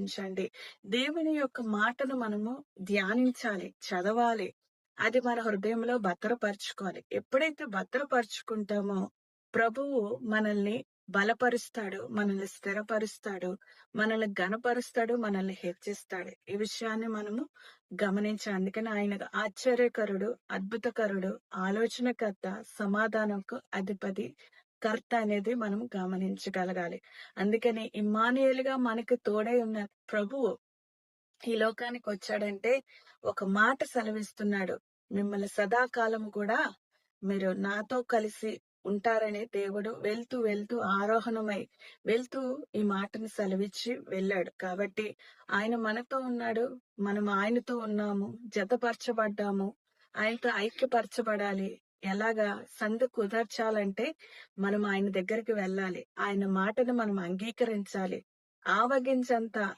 ఉంచండి. దేవుని యొక్క మాటను మనము ధ్యానించాలి, చదవాలి. అది మన హృదయంలో భద్రపరుచుకోవాలి. ఎప్పుడైతే భద్రపరుచుకుంటామో ప్రభువు మనల్ని బలపరుస్తాడు, మనల్ని స్థిరపరుస్తాడు, మనల్ని ఘనపరుస్తాడు, మనల్ని హెచ్చిస్తాడు. ఈ విషయాన్ని మనము గమనించాలి. అందుకని ఆయన ఆశ్చర్యకరుడు, అద్భుతకరుడు, ఆలోచనకర్త, సమాధానంకు అధిపతి, కర్త అనేది మనం గమనించగలగాలి. అందుకని ఇమ్మానుయేలుగా మనకు తోడై ఉన్న ప్రభువు ఈ లోకానికి వచ్చాడంటే ఒక మాట సెలవిస్తున్నాడు. మిమ్మల్ని సదాకాలం కూడా మీరు నాతో కలిసి ఉంటారని దేవుడు వెళ్తూ వెళ్తూ ఆరోహణమై వెళ్తూ ఈ మాటను సెలవిచ్చి వెళ్ళాడు. కాబట్టి ఆయన మనతో ఉన్నాడు. మనం ఆయనతో ఉన్నాము. జతపరచబడ్డాము. ఆయనతో ఐక్యపరచబడాలి. ఎలాగా సంధి కుదర్చాలంటే మనం ఆయన దగ్గరికి వెళ్ళాలి. ఆయన మాటను మనం అంగీకరించాలి. ఆవగింజంత